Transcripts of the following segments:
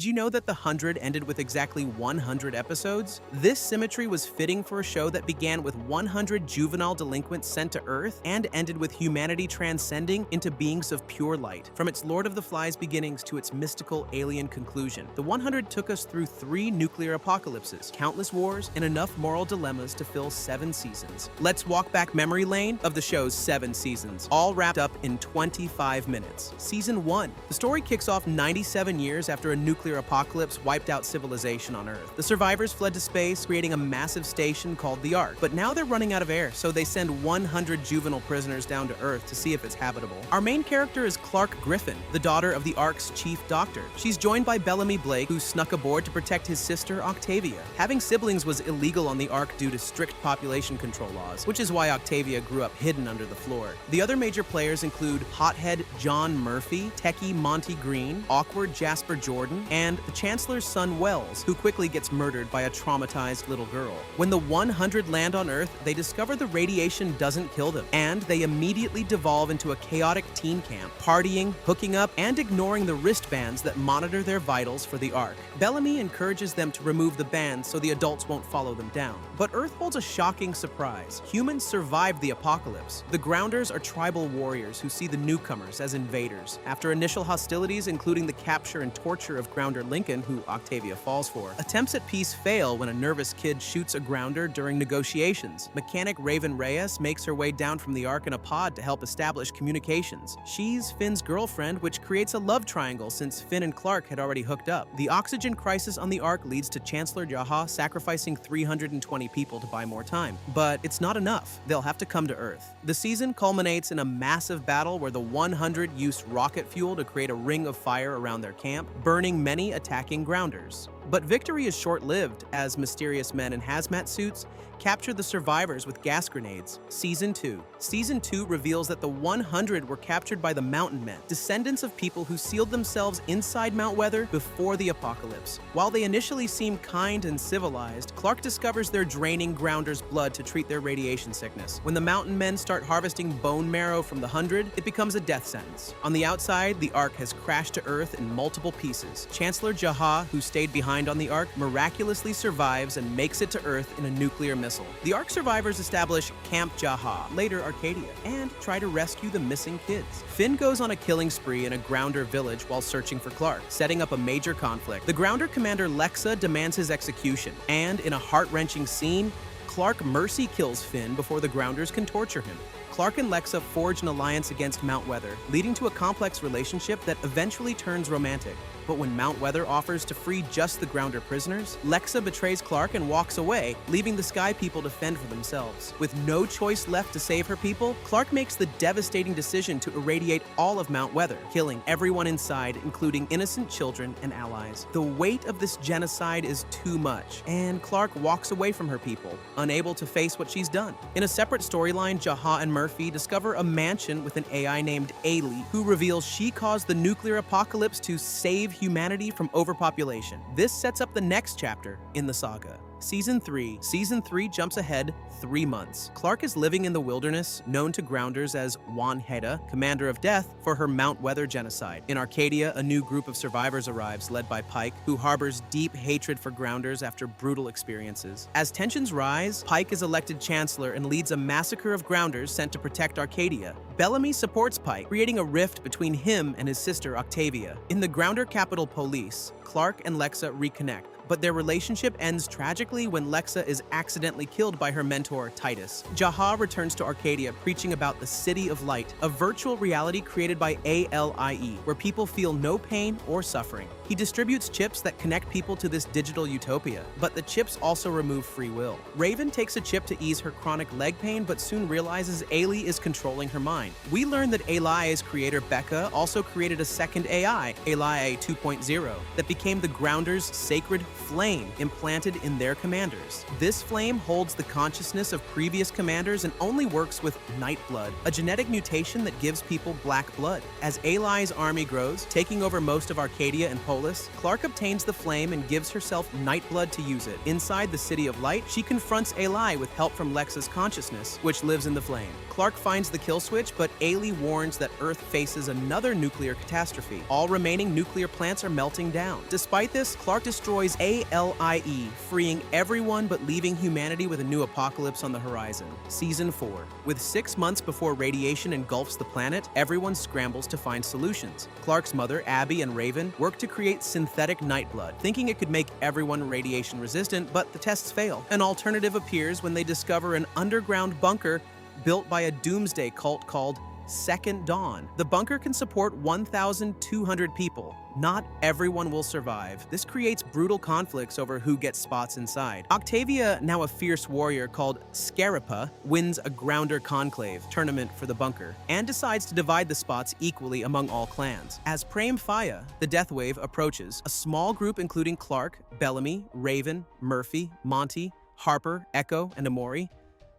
Did you know that The 100 ended with exactly 100 episodes? This symmetry was fitting for a show that began with 100 juvenile delinquents sent to Earth and ended with humanity transcending into beings of pure light. From its Lord of the Flies beginnings to its mystical alien conclusion, The 100 took us through 3 nuclear apocalypses, countless wars, and enough moral dilemmas to fill 7 seasons. Let's walk back memory lane of the show's 7 seasons, all wrapped up in 25 minutes. Season 1. The story kicks off 97 years after a nuclear apocalypse wiped out civilization on Earth. The survivors fled to space, creating a massive station called the Ark. But now they're running out of air, so they send 100 juvenile prisoners down to Earth to see if it's habitable. Our main character is Clarke Griffin, the daughter of the Ark's chief doctor. She's joined by Bellamy Blake, who snuck aboard to protect his sister Octavia. Having siblings was illegal on the Ark due to strict population control laws, which is why Octavia grew up hidden under the floor. The other major players include hothead John Murphy, techie Monty Green, awkward Jasper Jordan, and the Chancellor's son Wells, who quickly gets murdered by a traumatized little girl. When the 100 land on Earth, they discover the radiation doesn't kill them, and they immediately devolve into a chaotic teen camp, partying, hooking up, and ignoring the wristbands that monitor their vitals for the Ark. Bellamy encourages them to remove the bands so the adults won't follow them down. But Earth holds a shocking surprise. Humans survived the apocalypse. The Grounders are tribal warriors who see the newcomers as invaders. After initial hostilities, including the capture and torture of Grounder Lincoln, who Octavia falls for, attempts at peace fail when a nervous kid shoots a Grounder during negotiations. Mechanic Raven Reyes makes her way down from the Ark in a pod to help establish communications. She's Finn's girlfriend, which creates a love triangle since Finn and Clarke had already hooked up. The oxygen crisis on the Ark leads to Chancellor Jaha sacrificing 320 people to buy more time. But it's not enough. They'll have to come to Earth. The season culminates in a massive battle where the 100 use rocket fuel to create a ring of fire around their camp, burning many attacking Grounders. But victory is short-lived as mysterious men in hazmat suits capture the survivors with gas grenades. Season 2. Season 2 reveals that the 100 were captured by the Mountain Men, descendants of people who sealed themselves inside Mount Weather before the apocalypse. While they initially seem kind and civilized, Clarke discovers they're draining Grounders' blood to treat their radiation sickness. When the Mountain Men start harvesting bone marrow from the 100, it becomes a death sentence. On the outside, the Ark has crashed to Earth in multiple pieces. Chancellor Jaha, who stayed behind on the Ark, miraculously survives and makes it to Earth in a nuclear missile. The Ark survivors establish Camp Jaha, later Arcadia, and try to rescue the missing kids. Finn goes on a killing spree in a Grounder village while searching for Clarke, setting up a major conflict. The Grounder commander Lexa demands his execution, and in a heart-wrenching scene, Clarke mercy kills Finn before the Grounders can torture him. Clarke and Lexa forge an alliance against Mount Weather, leading to a complex relationship that eventually turns romantic. But when Mount Weather offers to free just the Grounder prisoners, Lexa betrays Clarke and walks away, leaving the Sky People to fend for themselves. With no choice left to save her people, Clarke makes the devastating decision to irradiate all of Mount Weather, killing everyone inside, including innocent children and allies. The weight of this genocide is too much, and Clarke walks away from her people, unable to face what she's done. In a separate storyline, Jaha and Murphy discover a mansion with an AI named Ailey, who reveals she caused the nuclear apocalypse to save humanity from overpopulation. This sets up the next chapter in the saga. Season 3. Season 3 jumps ahead 3 months. Clarke is living in the wilderness, known to Grounders as Juan Heda, Commander of Death, for her Mount Weather genocide. In Arcadia, a new group of survivors arrives, led by Pike, who harbors deep hatred for Grounders after brutal experiences. As tensions rise, Pike is elected Chancellor and leads a massacre of Grounders sent to protect Arcadia. Bellamy supports Pike, creating a rift between him and his sister Octavia. In the Grounder capital Police, Clarke and Lexa reconnect, but their relationship ends tragically when Lexa is accidentally killed by her mentor, Titus. Jaha returns to Arcadia preaching about the City of Light, a virtual reality created by ALIE, where people feel no pain or suffering. He distributes chips that connect people to this digital utopia, but the chips also remove free will. Raven takes a chip to ease her chronic leg pain, but soon realizes Ailey is controlling her mind. We learn that ALIE's creator, Becca, also created a second AI, ALIE 2.0, that became the Grounders' sacred flame implanted in their commanders. This flame holds the consciousness of previous commanders and only works with night blood, a genetic mutation that gives people black blood. As ALIE's army grows, taking over most of Arcadia and Polis, Clarke obtains the flame and gives herself Nightblood to use it. Inside the City of Light, she confronts Eli with help from Lex's consciousness, which lives in the flame. Clarke finds the kill switch, but Ailey warns that Earth faces another nuclear catastrophe. All remaining nuclear plants are melting down. Despite this, Clarke destroys ALIE, freeing everyone but leaving humanity with a new apocalypse on the horizon. Season 4. With 6 months before radiation engulfs the planet, everyone scrambles to find solutions. Clarke's mother, Abby, and Raven work to create synthetic Nightblood, thinking it could make everyone radiation resistant, but the tests fail. An alternative appears when they discover an underground bunker built by a doomsday cult called Second Dawn. The bunker can support 1,200 people. Not everyone will survive. This creates brutal conflicts over who gets spots inside. Octavia, now a fierce warrior called Scarapa, wins a Grounder Conclave tournament for the bunker and decides to divide the spots equally among all clans. As Prame Faya, the Death Wave, approaches, a small group including Clarke, Bellamy, Raven, Murphy, Monty, Harper, Echo, and Amori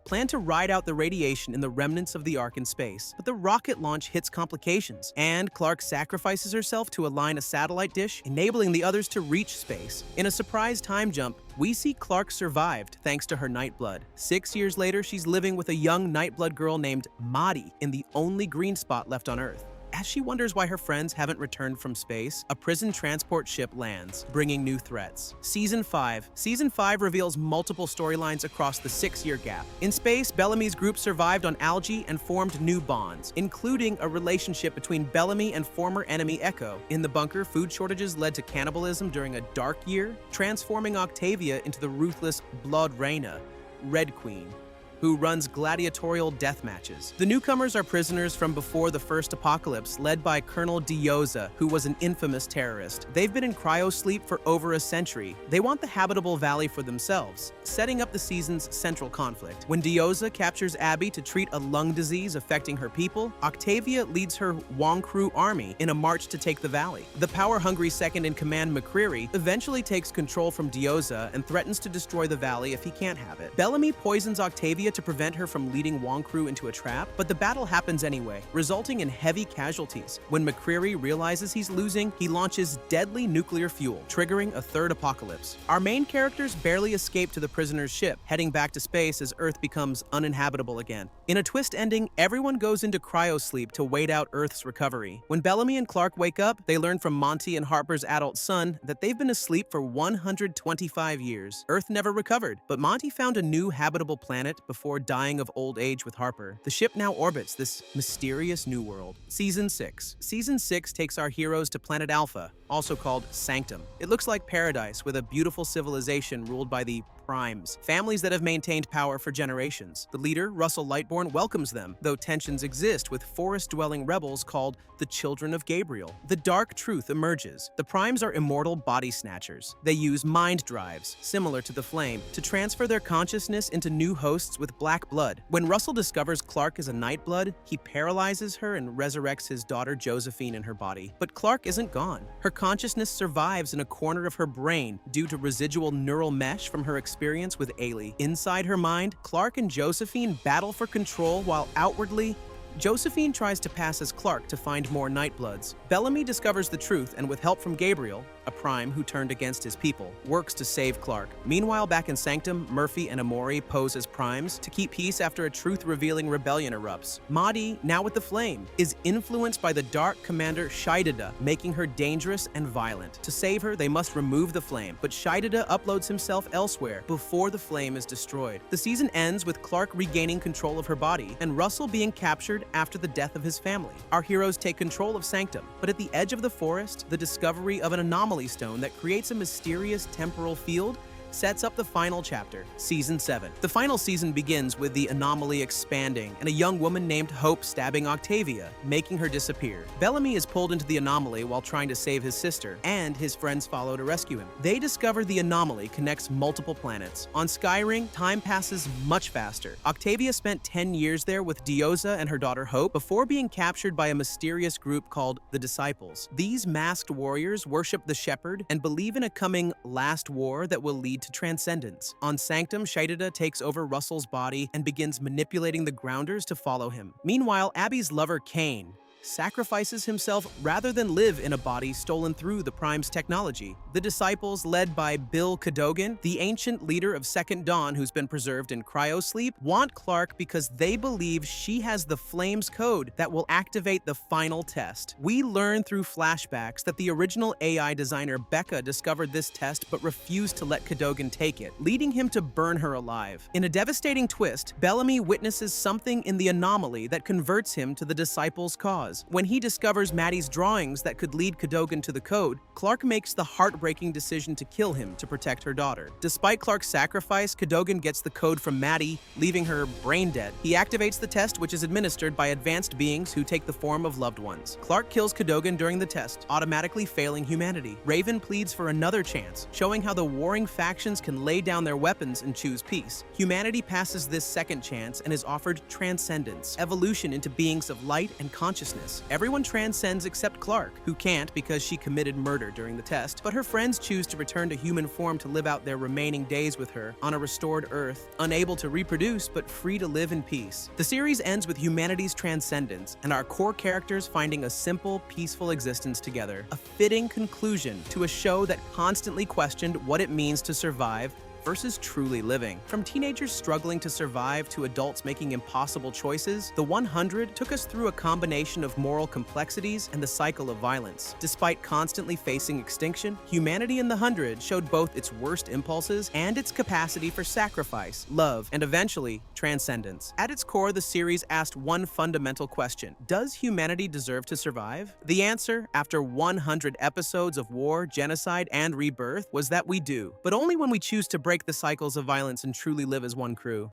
plan to ride out the radiation in the remnants of the Ark in space. But the rocket launch hits complications, and Clarke sacrifices herself to align a satellite dish, enabling the others to reach space. In a surprise time jump, we see Clarke survived thanks to her Nightblood. 6 years later, she's living with a young Nightblood girl named Madi in the only green spot left on Earth. As she wonders why her friends haven't returned from space, a prison transport ship lands, bringing new threats. Season 5. Season 5 reveals multiple storylines across the 6-year gap. In space, Bellamy's group survived on algae and formed new bonds, including a relationship between Bellamy and former enemy Echo. In the bunker, food shortages led to cannibalism during a dark year, transforming Octavia into the ruthless Blood Reina, Red Queen, who runs gladiatorial death matches. The newcomers are prisoners from before the first apocalypse, led by Colonel Dioza, who was an infamous terrorist. They've been in cryosleep for over a century. They want the habitable valley for themselves, setting up the season's central conflict. When Dioza captures Abby to treat a lung disease affecting her people, Octavia leads her Wonkru army in a march to take the valley. The power-hungry second-in-command McCreary eventually takes control from Dioza and threatens to destroy the valley if he can't have it. Bellamy poisons Octavia to prevent her from leading Wonkru into a trap, but the battle happens anyway, resulting in heavy casualties. When McCreary realizes he's losing, he launches deadly nuclear fuel, triggering a third apocalypse. Our main characters barely escape to the prisoner's ship, heading back to space as Earth becomes uninhabitable again. In a twist ending, everyone goes into cryosleep to wait out Earth's recovery. When Bellamy and Clarke wake up, they learn from Monty and Harper's adult son that they've been asleep for 125 years. Earth never recovered, but Monty found a new habitable planet before dying of old age with Harper. The ship now orbits this mysterious new world. Season 6. Season 6 takes our heroes to planet Alpha, also called Sanctum. It looks like paradise with a beautiful civilization ruled by the Primes, families that have maintained power for generations. The leader, Russell Lightbourne, welcomes them, though tensions exist with forest-dwelling rebels called the Children of Gabriel. The dark truth emerges. The Primes are immortal body snatchers. They use mind drives, similar to the Flame, to transfer their consciousness into new hosts with black blood. When Russell discovers Clarke is a Nightblood, he paralyzes her and resurrects his daughter Josephine in her body. But Clarke isn't gone. Her consciousness survives in a corner of her brain due to residual neural mesh from her experience with Ailey. Inside her mind, Clarke and Josephine battle for control while outwardly, Josephine tries to pass as Clarke to find more Nightbloods. Bellamy discovers the truth and with help from Gabriel, a Prime who turned against his people, works to save Clarke. Meanwhile, back in Sanctum, Murphy and Amori pose as Primes to keep peace after a truth-revealing rebellion erupts. Madi, now with the Flame, is influenced by the Dark Commander Shaidada, making her dangerous and violent. To save her, they must remove the Flame, but Shaidada uploads himself elsewhere before the Flame is destroyed. The season ends with Clarke regaining control of her body and Russell being captured after the death of his family. Our heroes take control of Sanctum, but at the edge of the forest, the discovery of an anomaly stone that creates a mysterious temporal field sets up the final chapter, Season 7. The final season begins with the anomaly expanding and a young woman named Hope stabbing Octavia, making her disappear. Bellamy is pulled into the anomaly while trying to save his sister, and his friends follow to rescue him. They discover the anomaly connects multiple planets. On Skyring, time passes much faster. Octavia spent 10 years there with Dioza and her daughter Hope before being captured by a mysterious group called the Disciples. These masked warriors worship the Shepherd and believe in a coming last war that will lead to transcendence. On Sanctum, Shaidada takes over Russell's body and begins manipulating the Grounders to follow him. Meanwhile, Abby's lover Kane sacrifices himself rather than live in a body stolen through the Prime's technology. The disciples, led by Bill Cadogan, the ancient leader of Second Dawn who's been preserved in cryosleep, want Clarke because they believe she has the Flames code that will activate the final test. We learn through flashbacks that the original AI designer Becca discovered this test but refused to let Cadogan take it, leading him to burn her alive. In a devastating twist, Bellamy witnesses something in the anomaly that converts him to the disciples' cause. When he discovers Maddie's drawings that could lead Cadogan to the code, Clarke makes the heartbreaking decision to kill him to protect her daughter. Despite Clarke's sacrifice, Cadogan gets the code from Maddie, leaving her brain dead. He activates the test, which is administered by advanced beings who take the form of loved ones. Clarke kills Cadogan during the test, automatically failing humanity. Raven pleads for another chance, showing how the warring factions can lay down their weapons and choose peace. Humanity passes this second chance and is offered transcendence, evolution into beings of light and consciousness. Everyone transcends except Clarke, who can't because she committed murder during the test, but her friends choose to return to human form to live out their remaining days with her on a restored Earth, unable to reproduce but free to live in peace. The series ends with humanity's transcendence and our core characters finding a simple, peaceful existence together, a fitting conclusion to a show that constantly questioned what it means to survive versus truly living. From teenagers struggling to survive to adults making impossible choices, The 100 took us through a combination of moral complexities and the cycle of violence. Despite constantly facing extinction, humanity in The 100 showed both its worst impulses and its capacity for sacrifice, love, and eventually, transcendence. At its core, the series asked one fundamental question: does humanity deserve to survive? The answer, after 100 episodes of war, genocide, and rebirth, was that we do, but only when we choose to break the cycles of violence and truly live as one crew.